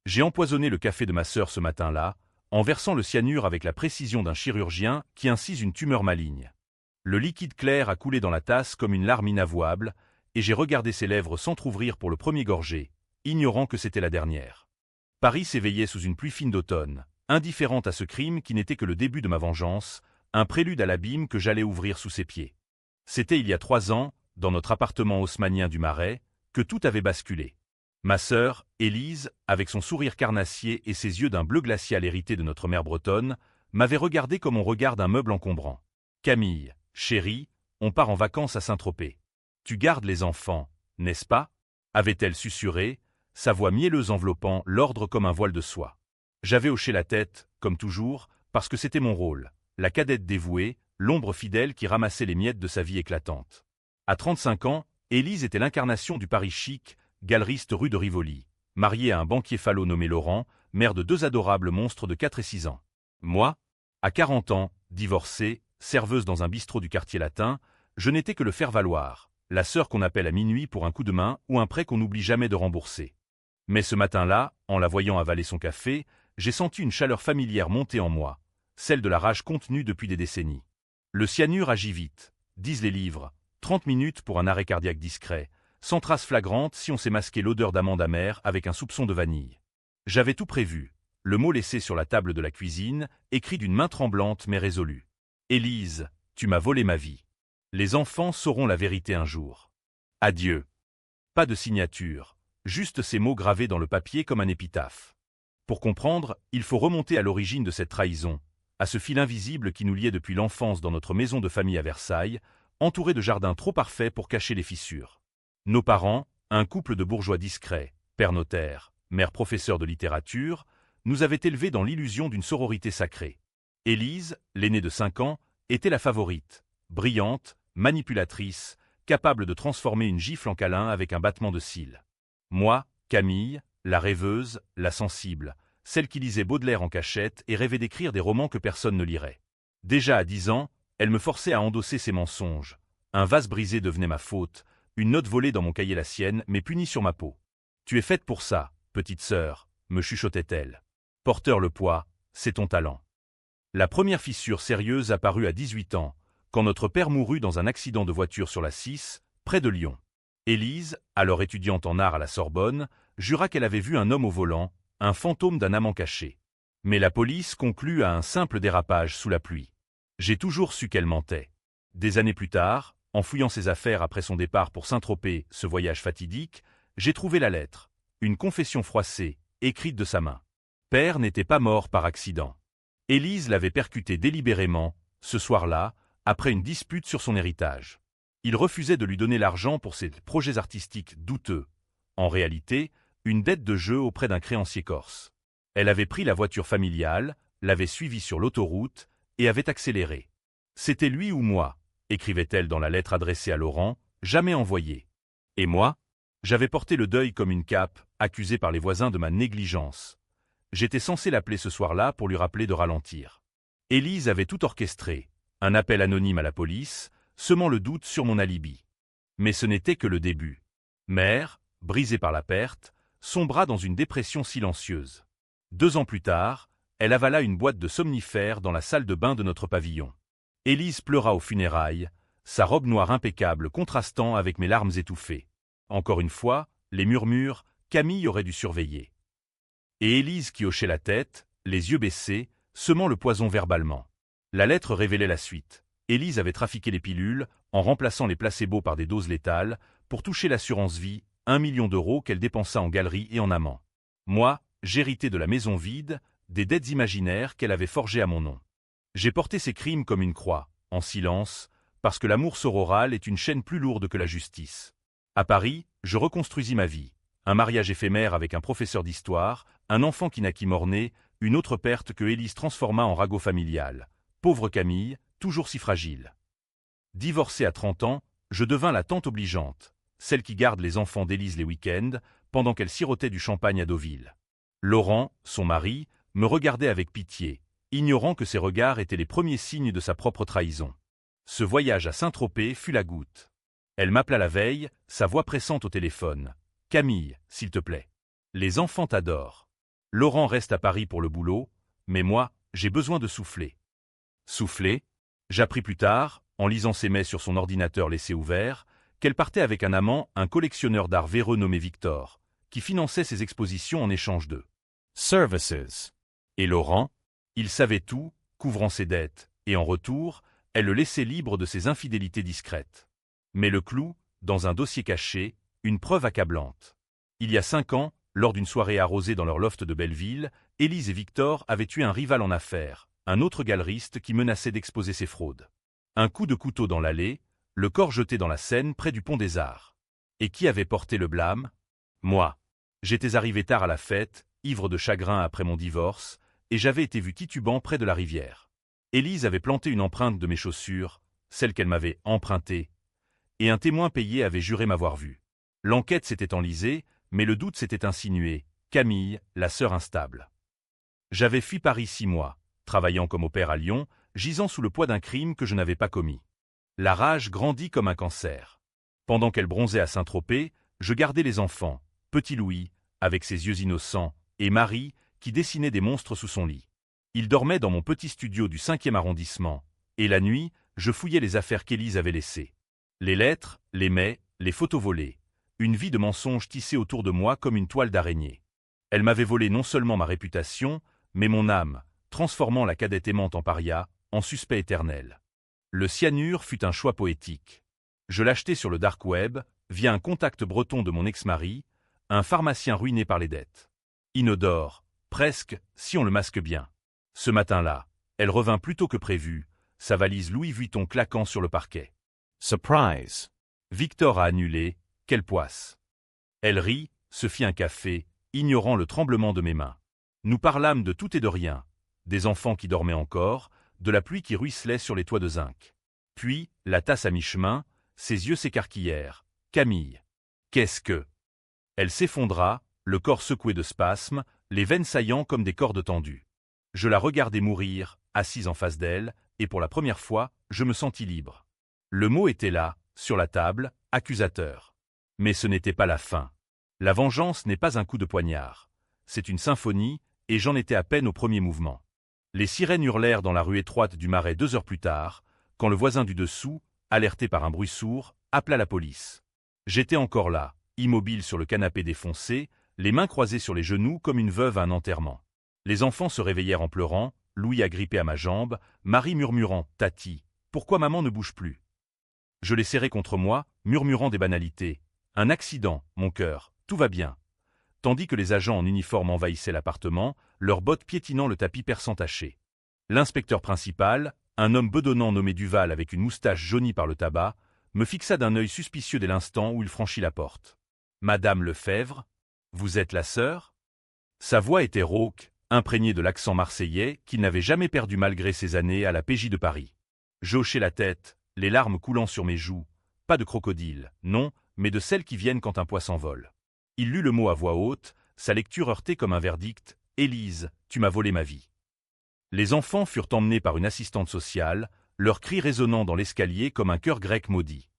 J'ai empoisonné le café de ma sœur ce matin-là, en versant le cyanure avec la précision d'un chirurgien qui incise une tumeur maligne. Le liquide clair a coulé dans la tasse comme une larme inavouable, et j'ai regardé ses lèvres s'entr'ouvrir pour le premier gorgé, ignorant que c'était la dernière. Paris s'éveillait sous une pluie fine d'automne, indifférente à ce crime qui n'était que le début de ma vengeance, un prélude à l'abîme que j'allais ouvrir sous ses pieds. C'était il y a 3 ans, dans notre appartement haussmannien du Marais, que tout avait basculé. Ma sœur, Élise, avec son sourire carnassier et ses yeux d'un bleu glacial hérité de notre mère bretonne, m'avait regardé comme on regarde un meuble encombrant. « Camille, chérie, on part en vacances à Saint-Tropez. Tu gardes les enfants, n'est-ce pas ?» avait-elle susurré, sa voix mielleuse enveloppant l'ordre comme un voile de soie. J'avais hoché la tête, comme toujours, parce que c'était mon rôle, la cadette dévouée, l'ombre fidèle qui ramassait les miettes de sa vie éclatante. À 35 ans, Élise était l'incarnation du Paris chic, galeriste rue de Rivoli, mariée à un banquier falot nommé Laurent, mère de 2 adorables monstres de 4 et 6 ans. Moi, à 40 ans, divorcée, serveuse dans un bistrot du quartier latin, je n'étais que le faire-valoir, la sœur qu'on appelle à minuit pour un coup de main ou un prêt qu'on n'oublie jamais de rembourser. Mais ce matin-là, en la voyant avaler son café, j'ai senti une chaleur familière monter en moi, celle de la rage contenue depuis des décennies. Le cyanure agit vite, disent les livres, 30 minutes pour un arrêt cardiaque discret, sans trace flagrante si on sait masquer l'odeur d'amande amère avec un soupçon de vanille. J'avais tout prévu, le mot laissé sur la table de la cuisine, écrit d'une main tremblante mais résolue. « Élise, tu m'as volé ma vie. Les enfants sauront la vérité un jour. Adieu. » Pas de signature, juste ces mots gravés dans le papier comme un épitaphe. Pour comprendre, il faut remonter à l'origine de cette trahison, à ce fil invisible qui nous liait depuis l'enfance dans notre maison de famille à Versailles, entouré de jardins trop parfaits pour cacher les fissures. Nos parents, un couple de bourgeois discrets, père notaire, mère professeur de littérature, nous avaient élevés dans l'illusion d'une sororité sacrée. Élise, l'aînée de 5 ans, était la favorite, brillante, manipulatrice, capable de transformer une gifle en câlin avec un battement de cils. Moi, Camille, la rêveuse, la sensible, celle qui lisait Baudelaire en cachette et rêvait d'écrire des romans que personne ne lirait. Déjà à 10 ans, elle me forçait à endosser ses mensonges. Un vase brisé devenait ma faute, une note volée dans mon cahier la sienne, mais punie sur ma peau. « Tu es faite pour ça, petite sœur », me chuchotait-elle. « Porteur le poids, c'est ton talent. » La première fissure sérieuse apparut à 18 ans, quand notre père mourut dans un accident de voiture sur la 6, près de Lyon. Élise, alors étudiante en art à la Sorbonne, jura qu'elle avait vu un homme au volant, un fantôme d'un amant caché. Mais la police conclut à un simple dérapage sous la pluie. J'ai toujours su qu'elle mentait. Des années plus tard, en fouillant ses affaires après son départ pour Saint-Tropez, ce voyage fatidique, j'ai trouvé la lettre, une confession froissée, écrite de sa main. Père n'était pas mort par accident. Élise l'avait percuté délibérément, ce soir-là, après une dispute sur son héritage. Il refusait de lui donner l'argent pour ses projets artistiques douteux. En réalité, une dette de jeu auprès d'un créancier corse. Elle avait pris la voiture familiale, l'avait suivi sur l'autoroute et avait accéléré. C'était lui ou moi, écrivait-elle dans la lettre adressée à Laurent, jamais envoyée. Et moi, j'avais porté le deuil comme une cape, accusé par les voisins de ma négligence. J'étais censé l'appeler ce soir-là pour lui rappeler de ralentir. Élise avait tout orchestré, un appel anonyme à la police, semant le doute sur mon alibi. Mais ce n'était que le début. Mère, brisée par la perte, sombra dans une dépression silencieuse. 2 ans plus tard, elle avala une boîte de somnifères dans la salle de bain de notre pavillon. Élise pleura aux funérailles, sa robe noire impeccable contrastant avec mes larmes étouffées. Encore une fois, les murmures, Camille aurait dû surveiller. Et Élise qui hochait la tête, les yeux baissés, semant le poison verbalement. La lettre révélait la suite. Élise avait trafiqué les pilules, en remplaçant les placebos par des doses létales, pour toucher l'assurance vie, 1 million d'euros qu'elle dépensa en galerie et en amants. Moi, j'héritais de la maison vide, des dettes imaginaires qu'elle avait forgées à mon nom. J'ai porté ces crimes comme une croix, en silence, parce que l'amour sororal est une chaîne plus lourde que la justice. À Paris, je reconstruisis ma vie. Un mariage éphémère avec un professeur d'histoire, un enfant qui naquit mort-né, une autre perte que Élise transforma en ragot familial. Pauvre Camille, toujours si fragile. Divorcée à 30 ans, je devins la tante obligeante, celle qui garde les enfants d'Élise les week-ends, pendant qu'elle sirotait du champagne à Deauville. Laurent, son mari, me regardait avec pitié, ignorant que ses regards étaient les premiers signes de sa propre trahison. Ce voyage à Saint-Tropez fut la goutte. Elle m'appela la veille, sa voix pressante au téléphone. « Camille, s'il te plaît. Les enfants t'adorent. Laurent reste à Paris pour le boulot, mais moi, j'ai besoin de souffler. Souffler? J'appris plus tard, en lisant ses mails sur son ordinateur laissé ouvert, qu'elle partait avec un amant, un collectionneur d'art véreux nommé Victor, qui finançait ses expositions en échange de services. Et Laurent? Il savait tout, couvrant ses dettes, et en retour, elle le laissait libre de ses infidélités discrètes. Mais le clou, dans un dossier caché, une preuve accablante. Il y a 5 ans, lors d'une soirée arrosée dans leur loft de Belleville, Élise et Victor avaient tué un rival en affaires, un autre galeriste qui menaçait d'exposer ses fraudes. Un coup de couteau dans l'allée, le corps jeté dans la Seine près du pont des Arts. Et qui avait porté le blâme? Moi. J'étais arrivé tard à la fête, ivre de chagrin après mon divorce, et j'avais été vu titubant près de la rivière. Élise avait planté une empreinte de mes chaussures, celle qu'elle m'avait empruntée, et un témoin payé avait juré m'avoir vu. L'enquête s'était enlisée, mais le doute s'était insinué, Camille, la sœur instable. J'avais fui Paris 6 mois, travaillant comme au père à Lyon, gisant sous le poids d'un crime que je n'avais pas commis. La rage grandit comme un cancer. Pendant qu'elle bronzait à Saint-Tropez, je gardais les enfants, petit Louis, avec ses yeux innocents, et Marie, qui dessinait des monstres sous son lit. Il dormait dans mon petit studio du 5e arrondissement, et la nuit, je fouillais les affaires qu'Élise avait laissées. Les lettres, les mails, les photos volées. Une vie de mensonges tissée autour de moi comme une toile d'araignée. Elle m'avait volé non seulement ma réputation, mais mon âme, transformant la cadette aimante en paria, en suspect éternel. Le cyanure fut un choix poétique. Je l'achetai sur le dark web, via un contact breton de mon ex-mari, un pharmacien ruiné par les dettes. Inodore, presque, si on le masque bien. Ce matin-là, elle revint plus tôt que prévu, sa valise Louis Vuitton claquant sur le parquet. Surprise! Victor a annulé, quelle poisse! Elle rit, se fit un café, ignorant le tremblement de mes mains. Nous parlâmes de tout et de rien, des enfants qui dormaient encore, de la pluie qui ruisselait sur les toits de zinc. Puis, la tasse à mi-chemin, ses yeux s'écarquillèrent. Camille. Qu'est-ce que? Elle s'effondra, le corps secoué de spasmes, les veines saillant comme des cordes tendues. Je la regardai mourir, assise en face d'elle, et pour la première fois, je me sentis libre. Le mot était là, sur la table, accusateur. Mais ce n'était pas la fin. La vengeance n'est pas un coup de poignard. C'est une symphonie, et j'en étais à peine au premier mouvement. Les sirènes hurlèrent dans la rue étroite du Marais 2 heures plus tard, quand le voisin du dessous, alerté par un bruit sourd, appela la police. J'étais encore là, immobile sur le canapé défoncé, les mains croisées sur les genoux comme une veuve à un enterrement. Les enfants se réveillèrent en pleurant, Louis agrippé à ma jambe, Marie murmurant « Tati, pourquoi maman ne bouge plus ?» Je les serrai contre moi, murmurant des banalités. « Un accident, mon cœur, tout va bien. » Tandis que les agents en uniforme envahissaient l'appartement, leurs bottes piétinant le tapis persan taché. L'inspecteur principal, un homme bedonnant nommé Duval avec une moustache jaunie par le tabac, me fixa d'un œil suspicieux dès l'instant où il franchit la porte. « Madame Lefebvre, vous êtes la sœur ?» Sa voix était rauque, imprégnée de l'accent marseillais qu'il n'avait jamais perdu malgré ses années à la PJ de Paris. J'hochai la tête, les larmes coulant sur mes joues, pas de crocodile, non, mais de celles qui viennent quand un poisson vole. Il lut le mot à voix haute, sa lecture heurtée comme un verdict, « Élise, tu m'as volé ma vie. » Les enfants furent emmenés par une assistante sociale, leurs cris résonnant dans l'escalier comme un chœur grec maudit.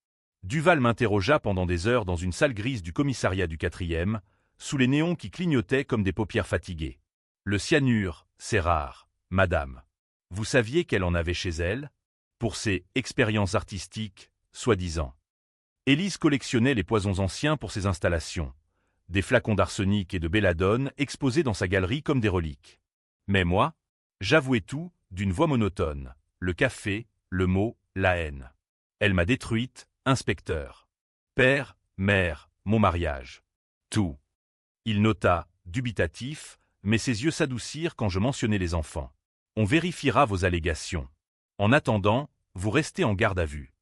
Duval m'interrogea pendant des heures dans une salle grise du commissariat du 4e, sous les néons qui clignotaient comme des paupières fatiguées. Le cyanure, c'est rare, madame. Vous saviez qu'elle en avait chez elle? Pour ses expériences artistiques, soi-disant. Élise collectionnait les poisons anciens pour ses installations. Des flacons d'arsenic et de belladone exposés dans sa galerie comme des reliques. Mais moi, j'avouais tout, d'une voix monotone. Le café, le mot, la haine. Elle m'a détruite, inspecteur. Père, mère, mon mariage. Tout. Il nota, dubitatif, mais ses yeux s'adoucirent quand je mentionnai les enfants. On vérifiera vos allégations. En attendant, vous restez en garde à vue.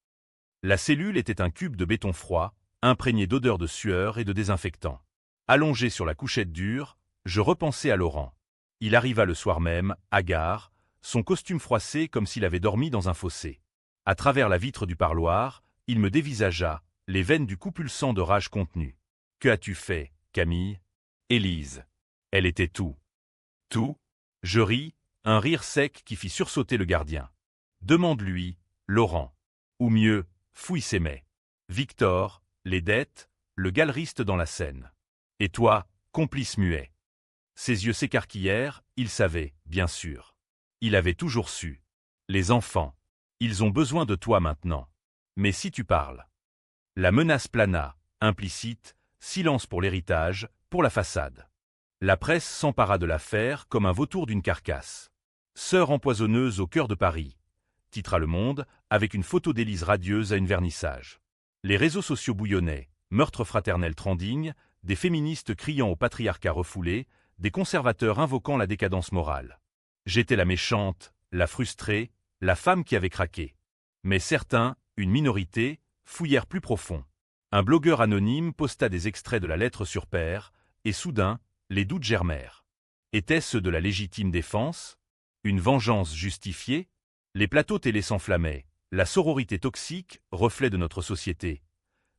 La cellule était un cube de béton froid, imprégné d'odeurs de sueur et de désinfectant. Allongé sur la couchette dure, je repensai à Laurent. Il arriva le soir même, hagard, son costume froissé comme s'il avait dormi dans un fossé. À travers la vitre du parloir, il me dévisagea, les veines du cou pulsant de rage contenue. « Que as-tu fait, Camille ?» Élise. Elle était tout. Tout? Je ris, un rire sec qui fit sursauter le gardien. Demande-lui, Laurent. Ou mieux, fouille ses mets. Victor, les dettes, le galeriste dans la Seine. Et toi, complice muet. Ses yeux s'écarquillèrent, il savait, bien sûr. Il avait toujours su. Les enfants. Ils ont besoin de toi maintenant. Mais si tu parles. La menace plana, implicite, silence pour l'héritage, pour la façade. La presse s'empara de l'affaire comme un vautour d'une carcasse. Sœur empoisonneuse au cœur de Paris, titra Le Monde, avec une photo d'Élise radieuse à une vernissage. Les réseaux sociaux bouillonnaient, meurtre fraternel trending, des féministes criant au patriarcat refoulé, des conservateurs invoquant la décadence morale. J'étais la méchante, la frustrée, la femme qui avait craqué. Mais certains, une minorité, fouillèrent plus profond. Un blogueur anonyme posta des extraits de la lettre sur pair, et soudain, les doutes germèrent. Étaient-ce de la légitime défense? Une vengeance justifiée? Les plateaux télé s'enflammaient. La sororité toxique, reflet de notre société,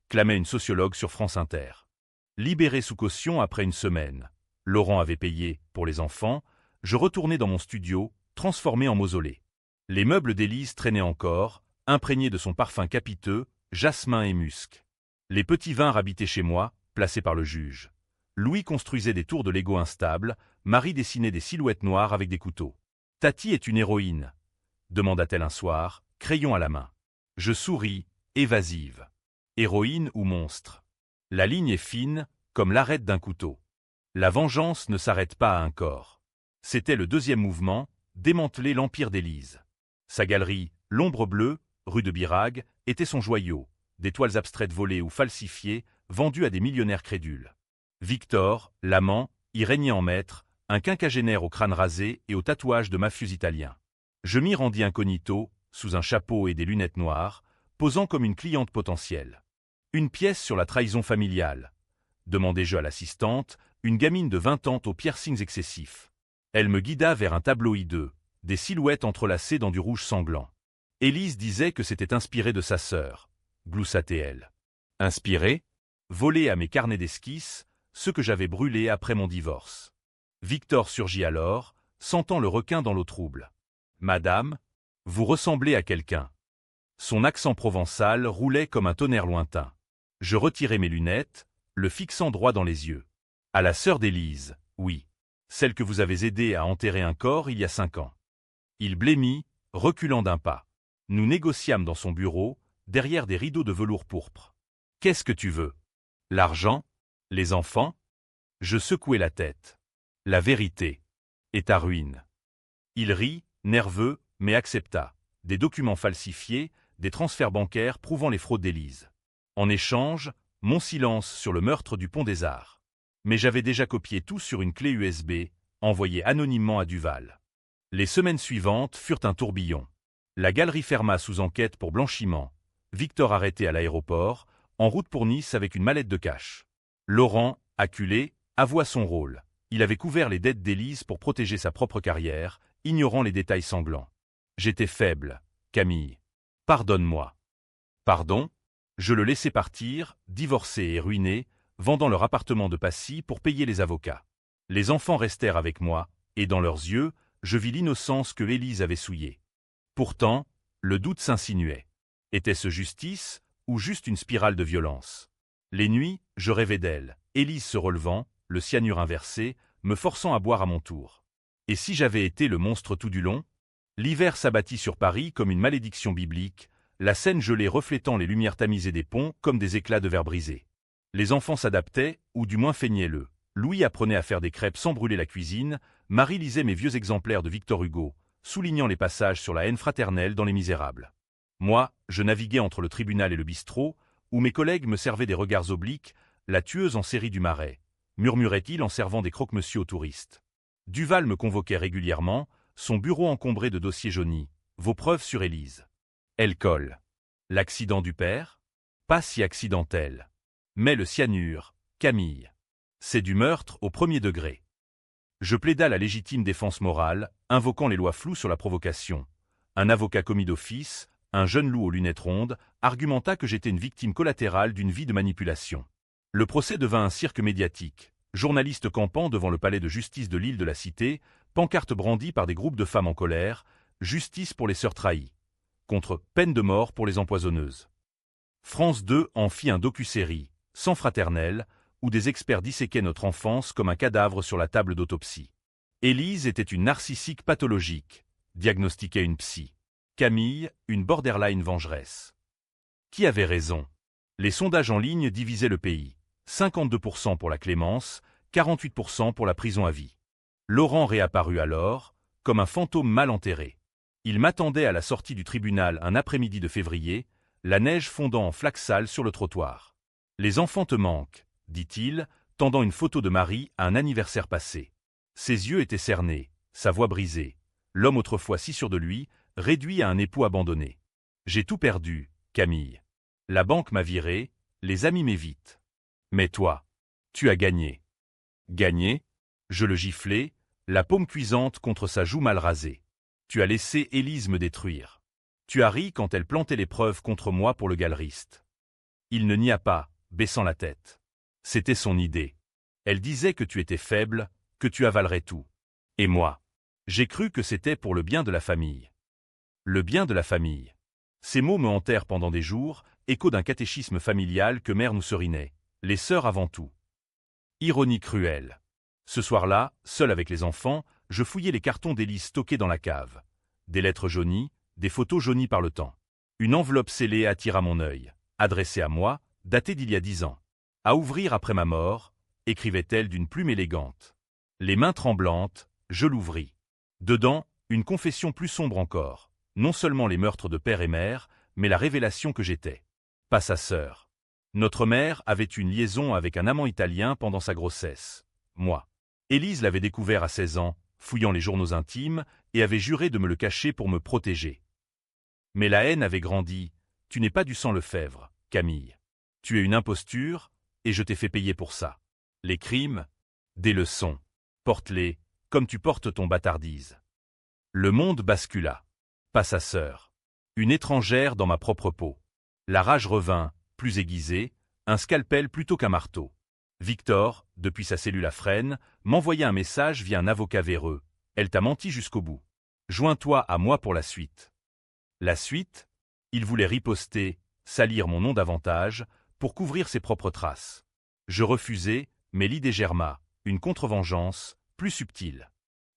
clamait une sociologue sur France Inter. Libéré sous caution après une semaine. Laurent avait payé, pour les enfants, je retournai dans mon studio, transformé en mausolée. Les meubles d'Élise traînaient encore, imprégnés de son parfum capiteux, jasmin et musc. Les petits vinrent habiter chez moi, placés par le juge. Louis construisait des tours de Lego instables, Marie dessinait des silhouettes noires avec des couteaux. « Tati est une héroïne », demanda-t-elle un soir, crayon à la main. Je souris, évasive. Héroïne ou monstre? La ligne est fine, comme l'arête d'un couteau. La vengeance ne s'arrête pas à un corps. C'était le deuxième mouvement, démanteler l'empire d'Élise. Sa galerie, l'ombre bleue, rue de Birague, était son joyau, des toiles abstraites volées ou falsifiées, vendues à des millionnaires crédules. Victor, l'amant, y régnait en maître, un quinquagénaire au crâne rasé et aux tatouages de mafieux italiens. Je m'y rendis incognito, sous un chapeau et des lunettes noires, posant comme une cliente potentielle. Une pièce sur la trahison familiale, demandai-je à l'assistante, une gamine de 20 ans aux piercings excessifs. Elle me guida vers un tableau hideux, des silhouettes entrelacées dans du rouge sanglant. Élise disait que c'était inspiré de sa sœur, gloussait-elle. Inspiré? Volé à mes carnets d'esquisses, ceux que j'avais brûlés après mon divorce. Victor surgit alors, sentant le requin dans l'eau trouble. « Madame, vous ressemblez à quelqu'un. » Son accent provençal roulait comme un tonnerre lointain. Je retirai mes lunettes, le fixant droit dans les yeux. « À la sœur d'Élise, oui. Celle que vous avez aidée à enterrer un corps il y a 5 ans. » Il blêmit, reculant d'un pas. Nous négociâmes dans son bureau, derrière des rideaux de velours pourpre. « Qu'est-ce que tu veux? L'argent? Les enfants? » Je secouai la tête. « La vérité. Et ta ruine. » Il rit, nerveux, mais accepta. Des documents falsifiés, des transferts bancaires prouvant les fraudes d'Élise. En échange, mon silence sur le meurtre du Pont des Arts. Mais j'avais déjà copié tout sur une clé USB, envoyée anonymement à Duval. Les semaines suivantes furent un tourbillon. La galerie ferma sous enquête pour blanchiment. Victor arrêté à l'aéroport, en route pour Nice avec une mallette de cash. Laurent, acculé, avoua son rôle. Il avait couvert les dettes d'Élise pour protéger sa propre carrière, ignorant les détails sanglants. J'étais faible, Camille. Pardonne-moi. Pardon? Je le laissai partir, divorcé et ruiné, vendant leur appartement de Passy pour payer les avocats. Les enfants restèrent avec moi, et dans leurs yeux, je vis l'innocence que Élise avait souillée. Pourtant, le doute s'insinuait. Était-ce justice, ou juste une spirale de violence? Les nuits, je rêvais d'elle, Élise se relevant, le cyanure inversé, me forçant à boire à mon tour. Et si j'avais été le monstre tout du long? L'hiver s'abattit sur Paris comme une malédiction biblique, la Seine gelée reflétant les lumières tamisées des ponts comme des éclats de verre brisés. Les enfants s'adaptaient, ou du moins feignaient-le. Louis apprenait à faire des crêpes sans brûler la cuisine, Marie lisait mes vieux exemplaires de Victor Hugo, soulignant les passages sur la haine fraternelle dans Les Misérables. Moi, je naviguais entre le tribunal et le bistrot, où mes collègues me servaient des regards obliques, la tueuse en série du Marais, murmurait-il en servant des croque-monsieur aux touristes. Duval me convoquait régulièrement, son bureau encombré de dossiers jaunis. Vos preuves sur Élise. Elle colle. L'accident du père? Pas si accidentel. Mais le cyanure, Camille. C'est du meurtre au 1er degré. Je plaida la légitime défense morale, invoquant les lois floues sur la provocation. Un avocat commis d'office, un jeune loup aux lunettes rondes, argumenta que j'étais une victime collatérale d'une vie de manipulation. Le procès devint un cirque médiatique. Journalistes campant devant le palais de justice de l'île de la Cité, pancartes brandies par des groupes de femmes en colère, justice pour les sœurs trahies, contre peine de mort pour les empoisonneuses. France 2 en fit un docu-série, Sang fraternel, où des experts disséquaient notre enfance comme un cadavre sur la table d'autopsie. Élise était une narcissique pathologique, diagnostiquait une psy. Camille, une borderline vengeresse. Qui avait raison? Les sondages en ligne divisaient le pays. 52% pour la clémence, 48% pour la prison à vie. Laurent réapparut alors, comme un fantôme mal enterré. Il m'attendait à la sortie du tribunal un après-midi de février, la neige fondant en flaques sales sur le trottoir. « Les enfants te manquent », dit-il, tendant une photo de Marie à un anniversaire passé. Ses yeux étaient cernés, sa voix brisée. L'homme autrefois si sûr de lui, réduit à un époux abandonné. « J'ai tout perdu, Camille. La banque m'a viré, les amis m'évitent. Mais toi, tu as gagné. » Gagné? Je le giflai, la paume cuisante contre sa joue mal rasée. Tu as laissé Élise me détruire. Tu as ri quand elle plantait les preuves contre moi pour le galeriste. Il ne nia pas, baissant la tête. C'était son idée. Elle disait que tu étais faible, que tu avalerais tout. Et moi, j'ai cru que c'était pour le bien de la famille. Le bien de la famille. Ces mots me hantèrent pendant des jours, écho d'un catéchisme familial que mère nous serinait. Les sœurs avant tout. Ironie cruelle. Ce soir-là, seul avec les enfants, je fouillais les cartons d'Élise stockés dans la cave. Des lettres jaunies, des photos jaunies par le temps. Une enveloppe scellée attira mon œil, adressée à moi, datée d'il y a 10 ans. À ouvrir après ma mort, écrivait-elle d'une plume élégante. Les mains tremblantes, je l'ouvris. Dedans, une confession plus sombre encore. Non seulement les meurtres de père et mère, mais la révélation que j'étais. Pas sa sœur. Notre mère avait une liaison avec un amant italien pendant sa grossesse. Moi. Élise l'avait découvert à 16 ans, fouillant les journaux intimes, et avait juré de me le cacher pour me protéger. Mais la haine avait grandi. Tu n'es pas du sang Lefèvre, Camille. Tu es une imposture, et je t'ai fait payer pour ça. Les crimes? Des leçons. Porte-les, comme tu portes ton bâtardise. Le monde bascula. Pas sa sœur. Une étrangère dans ma propre peau. La rage revint, plus aiguisée, un scalpel plutôt qu'un marteau. Victor, depuis sa cellule à Fresnes, m'envoyait un message via un avocat véreux. Elle t'a menti jusqu'au bout. Joins-toi à moi pour la suite. La suite? Il voulait riposter, salir mon nom davantage, pour couvrir ses propres traces. Je refusai, mais l'idée germa, une contre-vengeance, plus subtile.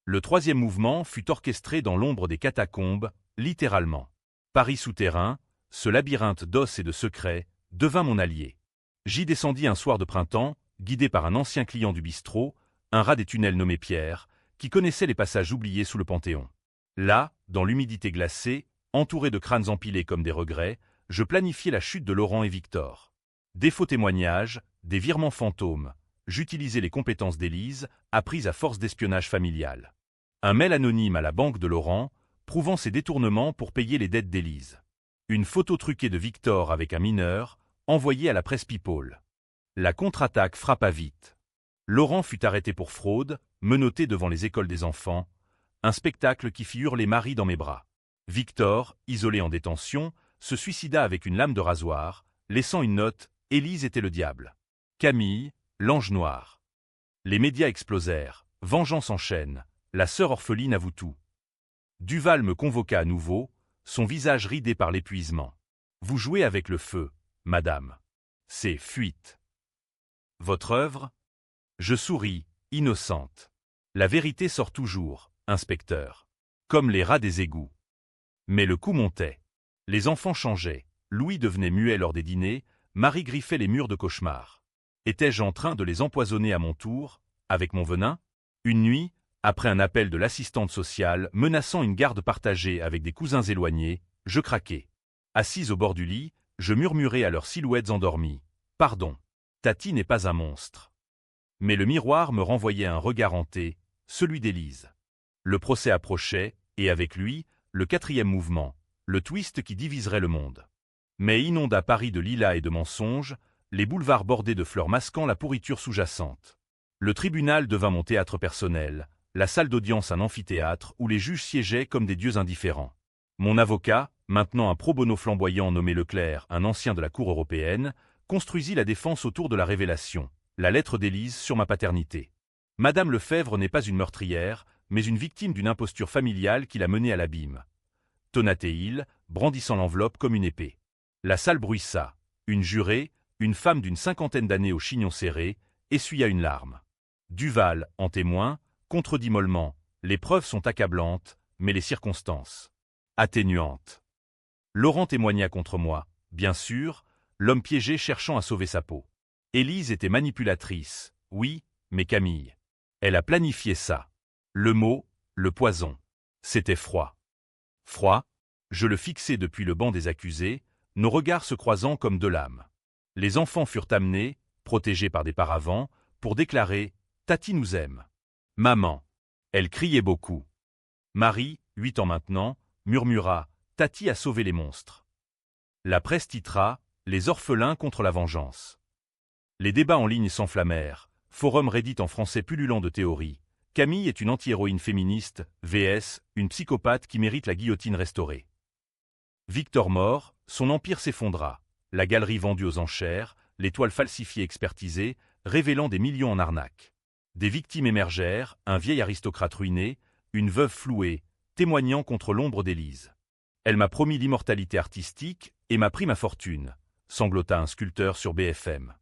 Le troisième mouvement fut orchestré dans l'ombre des catacombes, littéralement. Paris souterrain, ce labyrinthe d'os et de secrets, devint mon allié. J'y descendis un soir de printemps, guidé par un ancien client du bistrot, un rat des tunnels nommé Pierre, qui connaissait les passages oubliés sous le Panthéon. Là, dans l'humidité glacée, entouré de crânes empilés comme des regrets, je planifiais la chute de Laurent et Victor. Des faux témoignages, des virements fantômes, j'utilisais les compétences d'Élise, apprises à force d'espionnage familial. Un mail anonyme à la banque de Laurent, prouvant ses détournements pour payer les dettes d'Élise. Une photo truquée de Victor avec un mineur, envoyée à la presse People. La contre-attaque frappa vite. Laurent fut arrêté pour fraude, menotté devant les écoles des enfants, un spectacle qui fit hurler Marie dans mes bras. Victor, isolé en détention, se suicida avec une lame de rasoir, laissant une note « Élise était le diable ». Camille, l'ange noir. Les médias explosèrent, vengeance en chaîne, la sœur orpheline avoue tout. Duval me convoqua à nouveau, son visage ridé par l'épuisement. « Vous jouez avec le feu, madame. C'est fuite. » « Votre œuvre ?» Je souris, innocente. La vérité sort toujours, inspecteur. Comme les rats des égouts. Mais le coup montait. Les enfants changeaient. Louis devenait muet lors des dîners, Marie griffait les murs de cauchemar. Étais-je en train de les empoisonner à mon tour, avec mon venin? Une nuit, après un appel de l'assistante sociale menaçant une garde partagée avec des cousins éloignés, je craquai. Assise au bord du lit, je murmurai à leurs silhouettes endormies. « Pardon. Tati n'est pas un monstre. » Mais le miroir me renvoyait un regard hanté, celui d'Élise. Le procès approchait, et avec lui, le quatrième mouvement, le twist qui diviserait le monde. Mais inonda Paris de lilas et de mensonges, les boulevards bordés de fleurs masquant la pourriture sous-jacente. Le tribunal devint mon théâtre personnel, la salle d'audience un amphithéâtre où les juges siégeaient comme des dieux indifférents. Mon avocat, maintenant un pro bono flamboyant nommé Leclerc, un ancien de la Cour européenne, construisit la défense autour de la révélation, la lettre d'Élise sur ma paternité. Madame Lefèvre n'est pas une meurtrière, mais une victime d'une imposture familiale qui l'a menée à l'abîme. Tonnatait-il, brandissant l'enveloppe comme une épée. La salle bruissa. Une jurée, une femme d'une 50aine d'années au chignon serré, essuya une larme. Duval, en témoin, contredit mollement. Les preuves sont accablantes, mais les circonstances atténuantes. Laurent témoigna contre moi, bien sûr, l'homme piégé cherchant à sauver sa peau. Élise était manipulatrice, oui, mais Camille. Elle a planifié ça. Le mot, le poison. C'était froid. Froid, je le fixais depuis le banc des accusés, nos regards se croisant comme deux lames. Les enfants furent amenés, protégés par des paravents, pour déclarer « Tati nous aime ». Maman. Elle criait beaucoup. Marie, 8 ans maintenant, murmura « Tati a sauvé les monstres ». La presse titra « Les orphelins contre la vengeance ». Les débats en ligne s'enflammèrent, forum Reddit en français pullulant de théories. Camille est une anti-héroïne féministe, vs, une psychopathe qui mérite la guillotine restaurée. Victor mort, son empire s'effondra. La galerie vendue aux enchères, les toiles falsifiées expertisées, révélant des millions en arnaque. Des victimes émergèrent, un vieil aristocrate ruiné, une veuve flouée, témoignant contre l'ombre d'Élise. Elle m'a promis l'immortalité artistique et m'a pris ma fortune, sanglota un sculpteur sur BFM.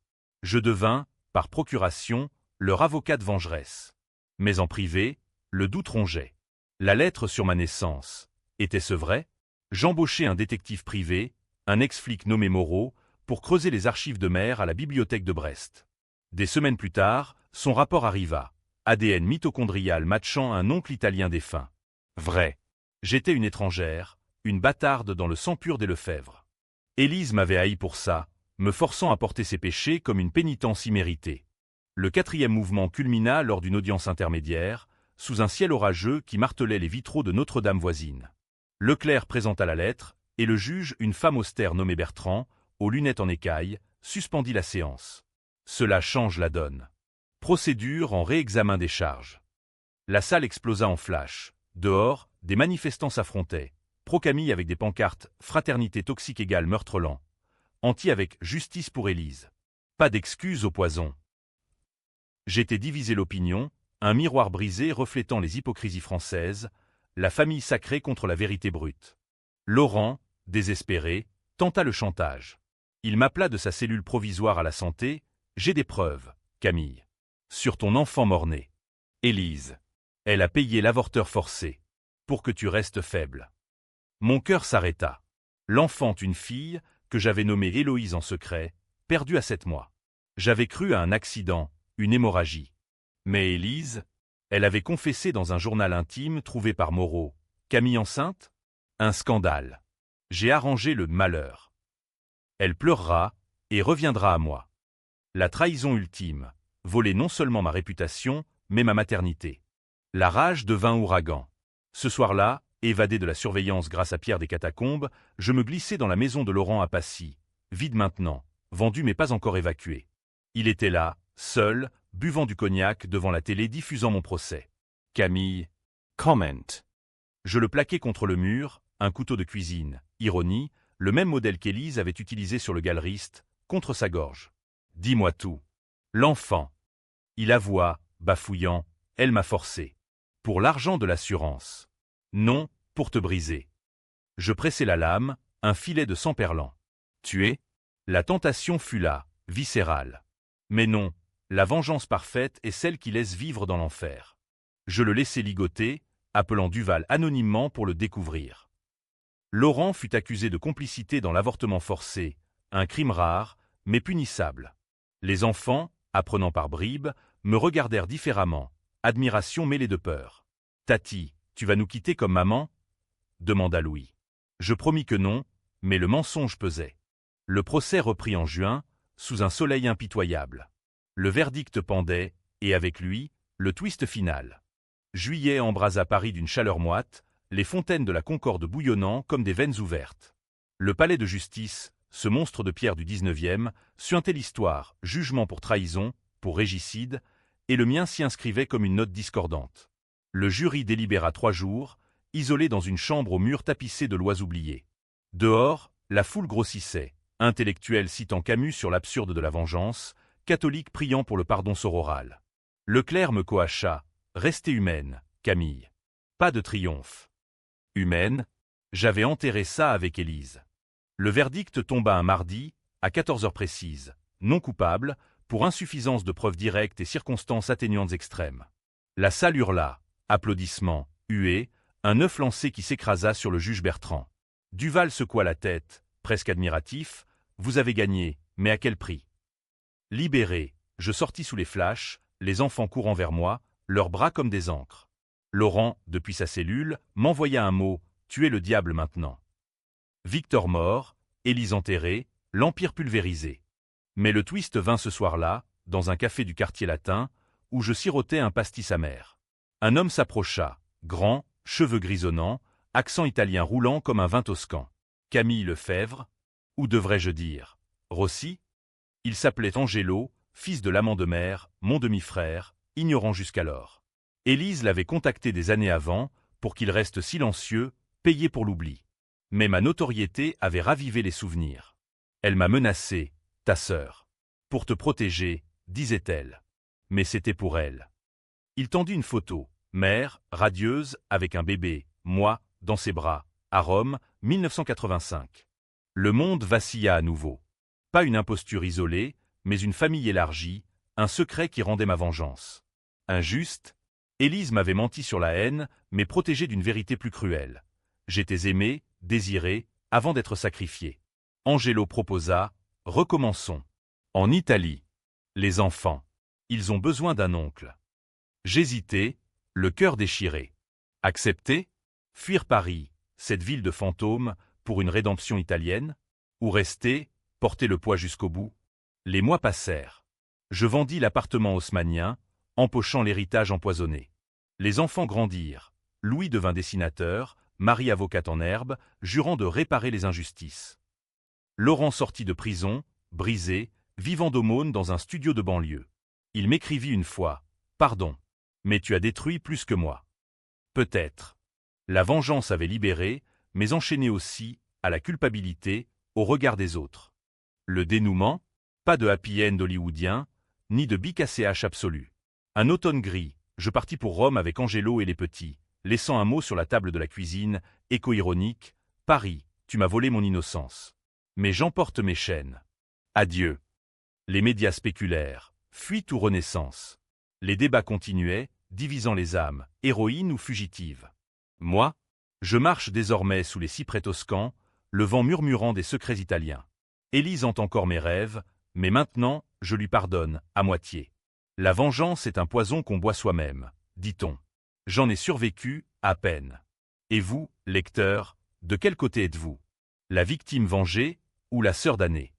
Je devins, par procuration, leur avocate vengeresse. Mais en privé, le doute rongeait. La lettre sur ma naissance, était-ce vrai? J'embauchai un détective privé, un ex-flic nommé Moreau, pour creuser les archives de mère à la bibliothèque de Brest. Des semaines plus tard, son rapport arriva. ADN mitochondrial matchant un oncle italien défunt. Vrai. J'étais une étrangère, une bâtarde dans le sang pur des Lefebvre. Élise m'avait haï pour ça, me forçant à porter ses péchés comme une pénitence imméritée. Le 4e mouvement culmina lors d'une audience intermédiaire, sous un ciel orageux qui martelait les vitraux de Notre-Dame voisine. Leclerc présenta la lettre, et le juge, une femme austère nommée Bertrand, aux lunettes en écaille, suspendit la séance. Cela change la donne. Procédure en réexamen des charges. La salle explosa en flash. Dehors, des manifestants s'affrontaient. Pro-Camille avec des pancartes « Fraternité toxique égale meurtre lent ». Anti avec « Justice pour Élise ». Pas d'excuses au poison. J'étais divisé l'opinion, un miroir brisé reflétant les hypocrisies françaises, la famille sacrée contre la vérité brute. Laurent, désespéré, tenta le chantage. Il m'appela de sa cellule provisoire à la santé. J'ai des preuves, Camille. Sur ton enfant mort-né. Élise. Elle a payé l'avorteur forcé. Pour que tu restes faible. Mon cœur s'arrêta. L'enfant, une fille, que j'avais nommée Héloïse en secret, perdue à 7 mois. J'avais cru à un accident, une hémorragie. Mais Élise, elle avait confessé dans un journal intime trouvé par Moreau. Camille enceinte? Un scandale. J'ai arrangé le malheur. Elle pleurera et reviendra à moi. La trahison ultime, voler non seulement ma réputation, mais ma maternité. La rage devint ouragan. Ce soir-là, évadé de la surveillance grâce à Pierre des Catacombes, je me glissai dans la maison de Laurent à Passy, vide maintenant, vendu mais pas encore évacué. Il était là, seul, buvant du cognac devant la télé diffusant mon procès. Camille. Comment. Je le plaquai contre le mur, un couteau de cuisine, ironie, le même modèle qu'Élise avait utilisé sur le galeriste, contre sa gorge. Dis-moi tout. L'enfant. Il avoua, bafouillant, elle m'a forcé. Pour l'argent de l'assurance. Non, pour te briser. Je pressai la lame, un filet de sang perlant. Tuer? La tentation fut là, viscérale. Mais non, la vengeance parfaite est celle qui laisse vivre dans l'enfer. Je le laissai ligoter, appelant Duval anonymement pour le découvrir. Laurent fut accusé de complicité dans l'avortement forcé, un crime rare, mais punissable. Les enfants, apprenant par bribes, me regardèrent différemment, admiration mêlée de peur. « Tati, tu vas nous quitter comme maman ?» demanda Louis. Je promis que non, mais le mensonge pesait. Le procès reprit en juin, sous un soleil impitoyable. Le verdict pendait, et avec lui, le twist final. Juillet embrasa Paris d'une chaleur moite, les fontaines de la Concorde bouillonnant comme des veines ouvertes. Le palais de justice, ce monstre de pierre du 19e, suintait l'histoire, jugement pour trahison, pour régicide, et le mien s'y inscrivait comme une note discordante. Le jury délibéra 3 jours, isolé dans une chambre aux murs tapissés de lois oubliées. Dehors, la foule grossissait, intellectuels citant Camus sur l'absurde de la vengeance, catholiques priant pour le pardon sororal. Leclerc me coacha, restez humaine, Camille. Pas de triomphe. Humaine, j'avais enterré ça avec Élise. Le verdict tomba un mardi, à 14 heures précises, non coupable, pour insuffisance de preuves directes et circonstances atténuantes extrêmes. La salle hurla, applaudissements, huées, un œuf lancé qui s'écrasa sur le juge Bertrand. Duval secoua la tête, presque admiratif. « Vous avez gagné, mais à quel prix ?» Libéré, je sortis sous les flashs, les enfants courant vers moi, leurs bras comme des ancres. Laurent, depuis sa cellule, m'envoya un mot, « Tuez le diable maintenant ». Victor mort, Élise enterrée, l'Empire pulvérisé. Mais le twist vint ce soir-là, dans un café du quartier latin, où je sirotais un pastis amer. Un homme s'approcha, grand, cheveux grisonnants, accent italien roulant comme un vin toscan. Camille Lefebvre, ou devrais-je dire, Rossi? Il s'appelait Angelo, fils de l'amant de mère, mon demi-frère, ignorant jusqu'alors. Élise l'avait contacté des années avant, pour qu'il reste silencieux, payé pour l'oubli. Mais ma notoriété avait ravivé les souvenirs. Elle m'a menacé, ta sœur. Pour te protéger, disait-elle. Mais c'était pour elle. Il tendit une photo, mère, radieuse, avec un bébé, moi, dans ses bras, à Rome, 1985. Le monde vacilla à nouveau. Pas une imposture isolée, mais une famille élargie, un secret qui rendait ma vengeance. Injuste? Élise m'avait menti sur la haine, mais protégée d'une vérité plus cruelle. J'étais aimé, désiré, avant d'être sacrifié. Angelo proposa, recommençons. En Italie. Les enfants. Ils ont besoin d'un oncle. J'hésitais, le cœur déchiré. Accepter? Fuir Paris, cette ville de fantômes, pour une rédemption italienne? Ou rester, porter le poids jusqu'au bout? Les mois passèrent. Je vendis l'appartement haussmannien, empochant l'héritage empoisonné. Les enfants grandirent. Louis devint dessinateur, Marie avocate en herbe, jurant de réparer les injustices. Laurent sortit de prison, brisé, vivant d'aumône dans un studio de banlieue. Il m'écrivit une fois, « Pardon, mais tu as détruit plus que moi. » Peut-être. La vengeance avait libéré, mais enchaîné aussi, à la culpabilité, au regard des autres. Le dénouement? Pas de happy end hollywoodien, ni de BKCH absolu. Un automne gris, je partis pour Rome avec Angelo et les petits, laissant un mot sur la table de la cuisine, écho-ironique, « Paris, tu m'as volé mon innocence. Mais j'emporte mes chaînes. Adieu. » Les médias spéculèrent, fuite ou renaissance. Les débats continuaient, divisant les âmes, héroïnes ou fugitives. Moi, je marche désormais sous les cyprès toscans, le vent murmurant des secrets italiens. Élise hante encore mes rêves, mais maintenant, je lui pardonne, à moitié. La vengeance est un poison qu'on boit soi-même, dit-on. J'en ai survécu, à peine. Et vous, lecteurs, de quel côté êtes-vous? La victime vengée ou la sœur damnée?